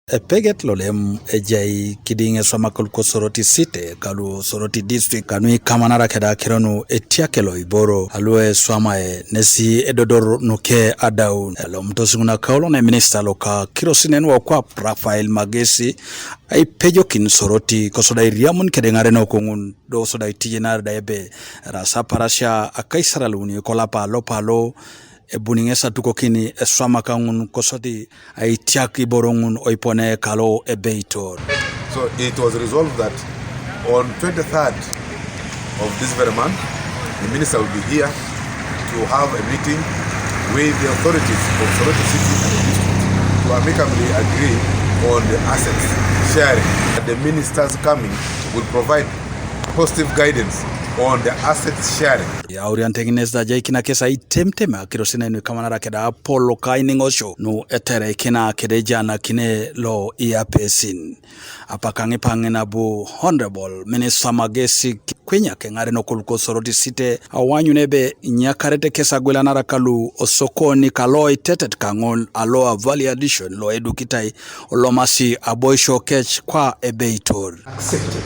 Peget lolem ejai kidinge somakul ko Soroti City kalu Soroti District kanui kamanara keda kironu Aitiak lo Iboro alue swamae nesi edodor nuke Adolu elo mtosunguna kaulo na minister loka kirosinenu wakwa Rafael Magesi ai pejokin Soroti kosoda iriamun kedengare no kungun do soda itijenar daebe rasa parasha akaisara luni kolapa lopalo ebuningesa tukokini eswama kangun kosoti Aitiak Iborongun oipone kalo ebeitor. So it was resolved that on 23rd of this very month, the minister will be here to have a meeting with the authorities of Soroti City and the district to amicably agree on the assets sharing. The ministers coming will provide positive guidance on the assets sharing. Ya orientegineza jai kina kesa itemtema kirosina inu kamanara keda Apollo kainingosho no etere kina kedeja na kine lo iapesin. Apak pange bu Honorable Minister Magesi kwenya kengare no kuluko Soroti City awanyu nebe nyakarete kesa gwela narakalu osokoni kalo itetet kangon alo value addition lo edukitai olomasi aboisho kech kwa ebeitor. Accepted.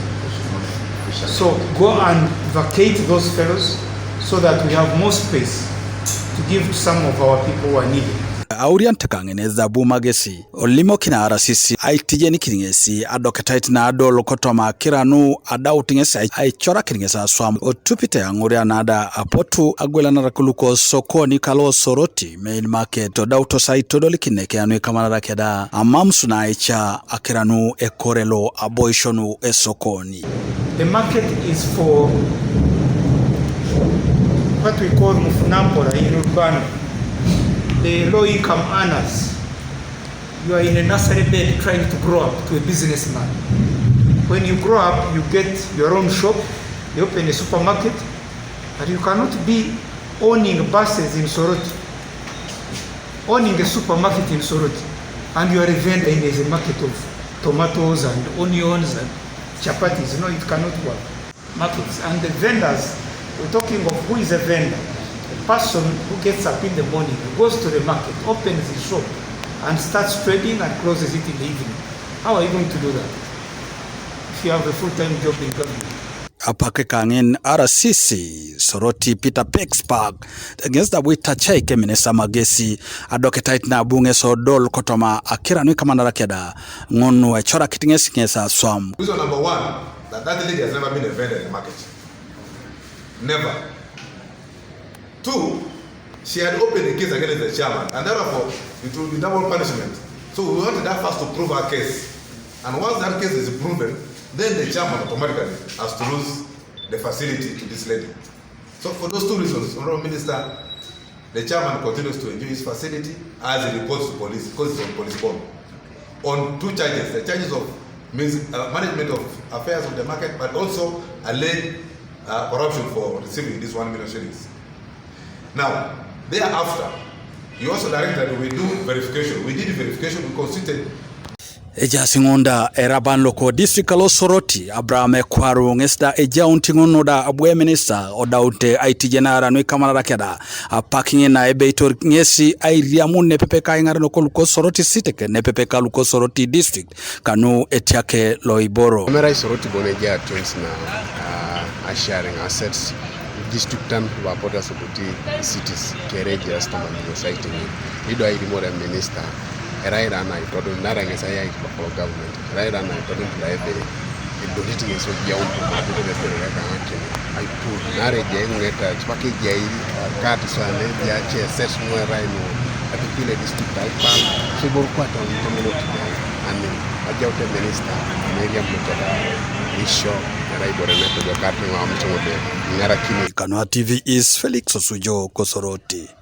So go and vacate those fellows so that we have more space to give to some of our people who are needing. Aurian tekangeneza bu Magesi olimo kina arasisi aitijeni kiringesi adoketite na Adolu kotoma kiranu adautingesi aichora kiringesa swam otupite anguria nada apotu agwela narakuluko sokoni kalo Soroti main market odauto site odolikineke anu kamanara keda amamsu na aicha akiranu ekorelo aboishonu esokoni. The market is for what we call Mufunampora in Urbano. The low-income earners. You are in a nursery bed trying to grow up to a businessman. When you grow up, you get your own shop, you open a supermarket, but you cannot be owning buses in Soroti, owning a supermarket in Soroti, and you are a vendor in a market of tomatoes and onions and chapatis. No, it cannot work. Markets and the vendors, we're talking of who is a vendor. A person who gets up in the morning, goes to the market, opens his shop, and starts trading and closes it in the evening. How are you going to do that if you have a full-time job in government? Apak kangen RCC Soroti Peter Pexpark against the wita cheke Minister Magesi adoketite na bunge so dol kotoma akira nui kamanara keda ngonu echora kitingesi ngesa swam. Reason number one, that lady has never been a vendor in the market. Never. Two, she had opened a case against the chairman, and therefore it will be double punishment. So we wanted that first to prove her case. And once that case is proven, then the chairman automatically has to lose the facility to this lady. So for those two reasons, Honorable Minister, the chairman continues to enjoy his facility as he reports to police, because it's on police bond. On two charges, the charges of management of affairs of the market, but also alleged corruption for receiving this 1 million shillings. Now, thereafter, you also directed that we do verification. We did verification, we constituted. Eja singonda eraban loko district kalo Soroti Abraham Kwaru ngesta eja untingono da abwe minister odaute aitijenara nui kamanara keda Apak na ebeitor ngesi airiamun nepepeka ingare no koluko Soroti City ke nepepeka luko Soroti District kanu Aitiak lo Iboro. Kamera Soroti boneja twins na sharing assets district tam wa border Soroti cities kereja stamani society ido aidimore minister Raira na itodo naranga saya for government. Raira na itodo tulipe donating so ya umma mabito bepeleka kake. Aipu nareje ngeta chipake jai kati sana ya chess mwe raino atikile district aipa so borkwata community and ajote minister Miriam Mutata isho raibore neto kati wa mchongote ngara kini. Kanwa TV is Felix Osujo ko Soroti.